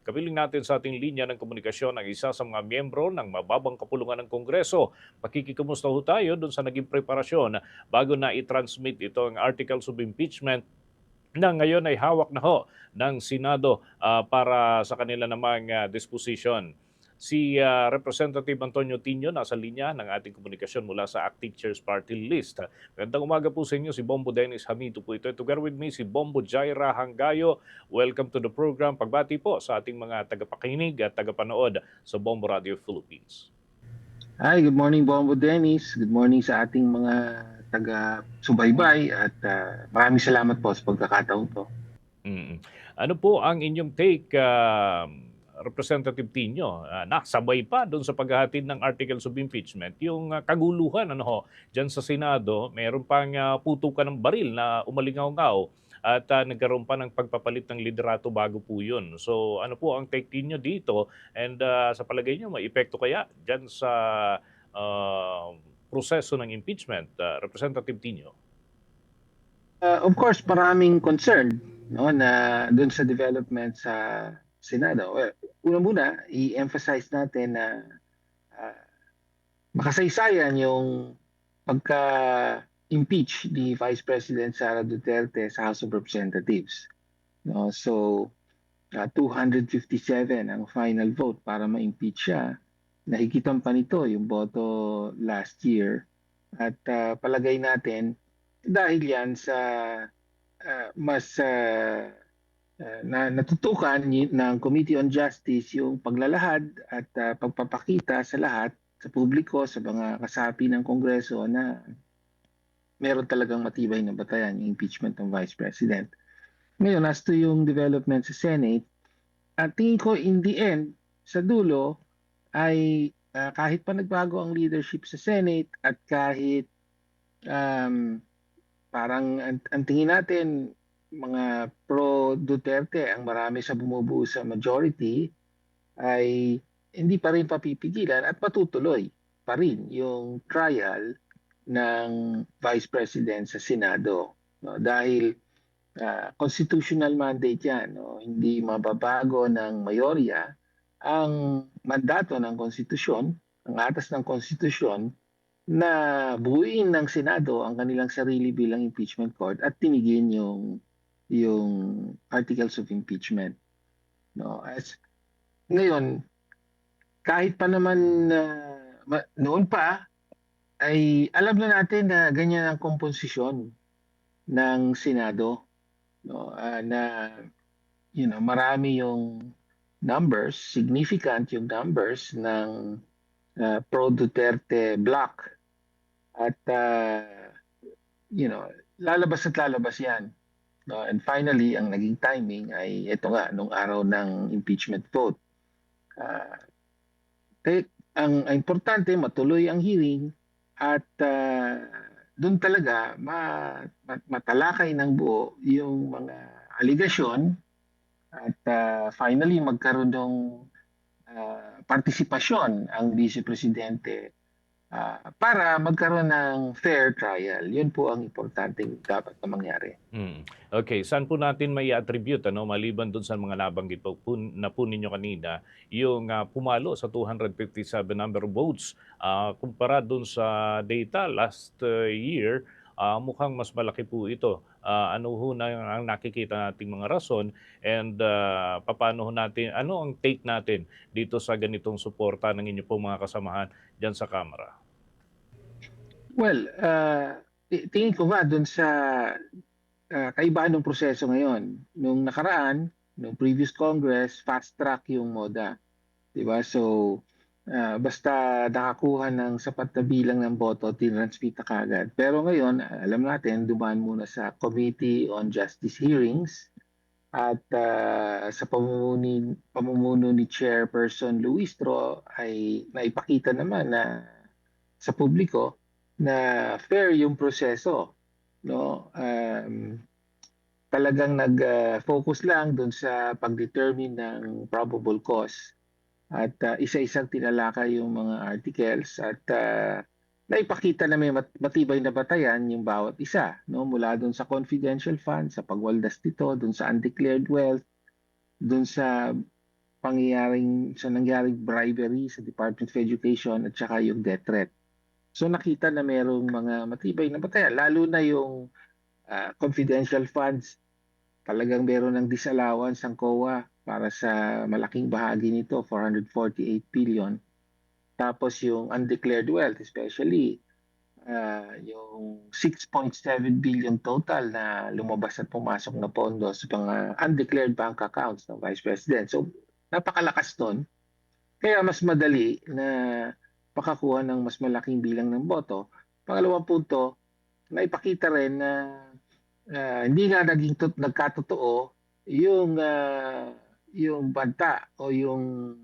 Kapiling natin sa ating linya ng komunikasyon ang isa sa mga miyembro ng mababang kapulungan ng Kongreso. Makikikamusta ho tayo doon sa naging preparasyon bago na i-transmit ito ang articles of impeachment na ngayon ay hawak na ho ng Senado para sa kanila namang disposition. Si Representative Antonio Tino nasa linya ng ating komunikasyon mula sa ACT Teachers Party List. Magandang umaga po sa inyo, si Bombo Dennis Hamito po ito. Together with me, si Bombo Jaira Hanggayo. Welcome to the program. Pagbati po sa ating mga tagapakinig at tagapanood sa Bombo Radio Philippines. Hi, good morning Bombo Dennis. Good morning sa ating mga taga-subaybay at maraming salamat po sa pagkakataon to. Mm. Ano po ang inyong take, Representative Tino? Nakasabay pa doon sa paghahatid ng articles of impeachment, yung kaguluhan ano ho, dyan sa Senado, meron pang putukan ng baril na umalingaw-ngaw at nagkaroon pa ng pagpapalit ng liderato bago po yun. So ano po ang take niyo dito and sa palagay niyo may epekto kaya dyan sa proseso ng impeachment, Representative Tino? Of course, maraming concern no, na doon sa development sa Senado. Well, una-muna, i-emphasize natin na makasaysayan yung pagka-impeach ni Vice President Sara Duterte sa House of Representatives. No, so, 257 ang final vote para ma-impeach siya. Nahigitan pa nito yung boto last year. At palagay natin, dahil yan sa mas natutukan ng Committee on Justice yung paglalahad at pagpapakita sa lahat, sa publiko, sa mga kasapi ng Kongreso na meron talagang matibay na batayan yung impeachment ng Vice President. Ngayon, as to yung development sa Senate, tingin ko in the end, sa dulo, ay kahit pa nagbago ang leadership sa Senate at kahit parang ang tingin natin mga pro-Duterte ang marami sa bumubuo sa majority ay hindi pa rin papipigilan at patutuloy pa rin yung trial ng Vice President sa Senado. No? Dahil constitutional mandate yan. No? Hindi mababago ng mayorya ang mandato ng konstitusyon, ang atas ng konstitusyon na buuin ng Senado ang kanilang sarili bilang impeachment court at tinigin yung articles of impeachment. No, ngayon kahit pa naman noon pa ay alam na natin na ganyan ang komposisyon ng Senado, no, na marami yung numbers, significant yung numbers ng pro Duterte bloc at lalabas at lalabas yan. No? And finally, ang naging timing ay ito nga, nung araw ng impeachment vote. Ang importante, matuloy ang hearing at doon talaga matalakay ng buo yung mga aligasyon at finally magkaroon ng partisipasyon ang Vice Presidente para magkaroon ng fair trial. Yun po ang importanteng dapat na mangyari. Okay, saan po natin may attribute maliban doon sa mga nabanggit po na po ninyo kanina, yung pumalo sa 257 number of votes kumpara doon sa data last year, mukhang mas malaki po ito. Ano ho na ang nakikita nating mga rason and paano ho natin, ano ang take natin dito sa ganitong suporta ng inyo po mga kasamahan diyan sa Kamara? Well, tingin ko nga doon sa kaibahan ng proseso ngayon. Nung nakaraan, nung previous Congress, fast track yung MODA. Diba? So, basta nakakuha ng sapat na bilang ng boto, tinransmit na kagad. Pero ngayon, alam natin, dumaan muna sa Committee on Justice Hearings at sa pamumuno ni Chairperson Luistro ay naipakita naman na sa publiko na fair yung proseso. No? Talagang nag-focus lang dun sa pag-determine ng probable cause. At isa-isang tinalakay yung mga articles at naipakita na may matibay na batayan yung bawat isa. No? Mula dun sa confidential fund, sa pagwaldas nito, dun sa undeclared wealth, dun sa nangyaring bribery sa Department of Education at saka yung death threat. So nakita na merong mga matibay na batayan, lalo na yung confidential funds. Talagang meron ng disallowance ang COA para sa malaking bahagi nito, 448 billion. Tapos yung undeclared wealth, especially yung 6.7 billion total na lumabas at pumasok na pondo sa mga undeclared bank accounts ng Vice President. So napakalakas nun. Kaya mas madali na pakakuha ng mas malaking bilang ng boto. Pangalawang punto, naipakita rin na hindi nga nagkatotoo yung banta o yung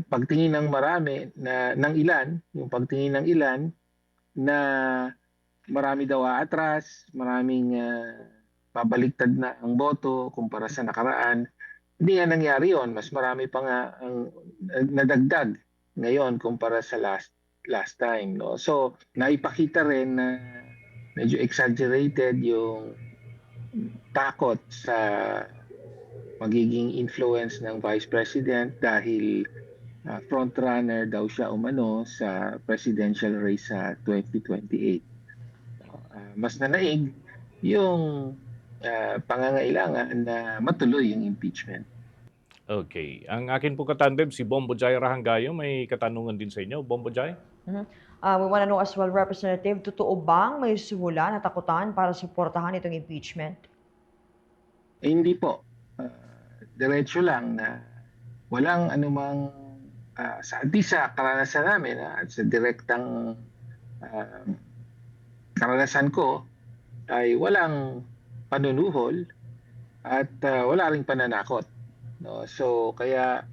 pagtingin ng marami ng ilan, yung pagtingin ng ilan na marami daw aatras, maraming pabaliktad na ang boto kumpara sa nakaraan. Hindi nga nangyari yon, mas marami pa nga ang nadagdag ngayon kumpara sa last time, no? So naipakita rin na medyo exaggerated yung takot sa magiging influence ng Vice President dahil frontrunner daw siya umano sa presidential race sa 2028. Mas nanaig yung pangangailangan na matuloy yung impeachment. Okay. Ang akin po katandem, si Bombo Jai Rahanggayo, may katanungan din sa inyo. Bombo Jai? We want to know as well, Representative, totoo bang may suhula na takutan para suportahan itong impeachment? Hindi po. Diretso lang na walang anumang di sa karanasan namin at sa direktang karanasan ko ay walang panunuhol at wala ring pananakot. No? So kaya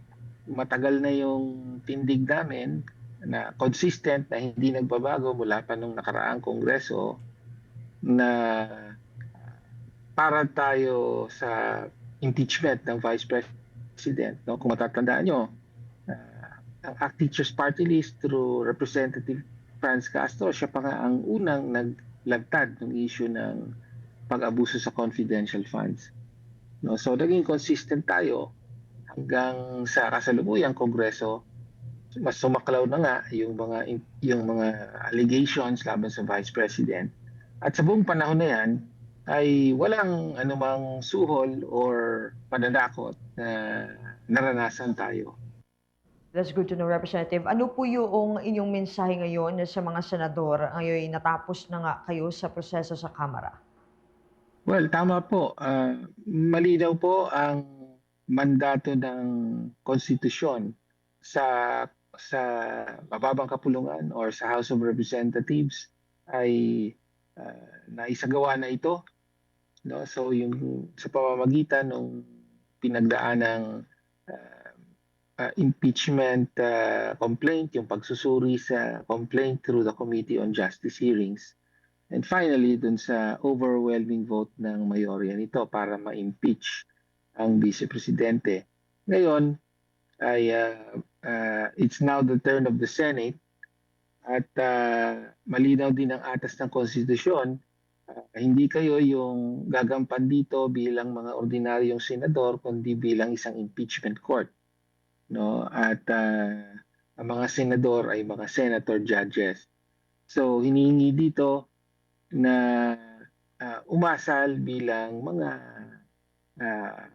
matagal na yung tindig namin na consistent na hindi nagbabago mula pa nung nakaraang kongreso na para tayo sa impeachment ng Vice President. No? Kung matatandaan nyo, ang ACT Teachers Party List through Representative Franz Castro, siya pa nga ang unang naglagtad ng issue ng pag-abuso sa confidential funds. No? So naging consistent tayo hanggang sa kasalukuyang kongreso. Mas sumaklaw na nga yung mga allegations laban sa Vice President. At sa buong panahon na yan, ay walang anumang suhol or pananakot na naranasan tayo. That's good to know, Representative. Ano po yung inyong mensahe ngayon sa mga senador? Ngayon natapos na nga kayo sa proseso sa Kamara. Well, tama po. Malinaw po ang mandato ng konstitusyon sa mababang kapulungan or sa House of Representatives ay naisagawa na ito, no? So yung sa pamamagitan ng pinagdaanang impeachment complaint, yung pagsusuri sa complaint through the Committee on Justice Hearings, and finally dun sa overwhelming vote ng mayorya nito para ma-impeach ang Vice Presidente. Ngayon ay it's now the turn of the Senate at malinaw din ang atas ng konstitusyon. Hindi kayo yung gagampan dito bilang mga ordinaryong senador kundi bilang isang impeachment court, no? At ang mga senador ay mga senator judges. So hinihingi dito na umasal bilang mga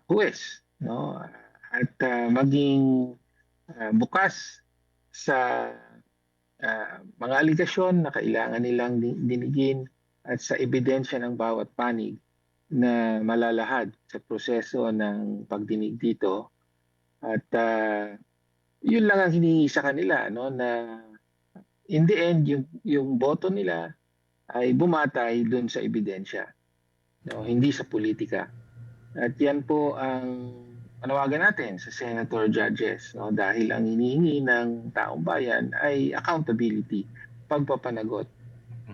huwes, no? At maging bukas sa mga aligasyon na kailangan nilang dinigin at sa ebidensya ng bawat panig na malalahad sa proseso ng pagdinig dito. At yun lang ang hinihingi sa kanila, no, na in the end yung boto nila ay bumatay doon sa ebidensya, no, hindi sa politika. At yan po ang panawagan natin sa senator judges, no, dahil ang hinihingi ng taong bayan ay accountability, pagpapanagot.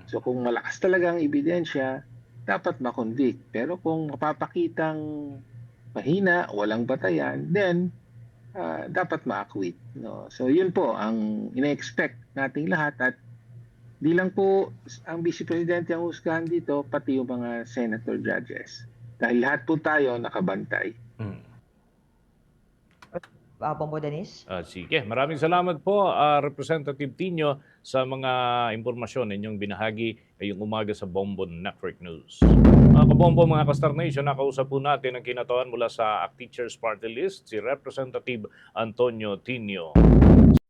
So kung malakas talaga ang ebidensya, dapat makonvict. Pero kung mapapakitang mahina, walang batayan, then dapat ma-acquit. No? So yun po ang ina-expect nating lahat at di lang po ang Vice Presidente ang husgahan dito, pati yung mga senator judges. Dahil lahat po tayo nakabantay. Bombo Dennis. Sige, maraming salamat po, Representative Tino, sa mga impormasyon ninyong binahagi ngayong umaga sa Bombo Network News. Mga kabombo, mga ka-Star Nation, nakausap po natin ang kinatawan mula sa ACT Teachers Party List, si Representative Antonio Tino.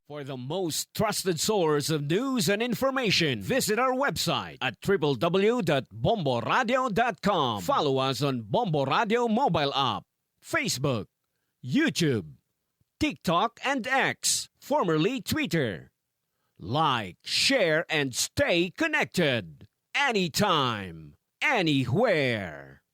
For the most trusted source of news and information, visit our website at www.bomboradio.com. Follow us on Bombo Radio mobile app, Facebook, YouTube, TikTok, and X, formerly Twitter. Like, share, and stay connected. Anytime, anywhere.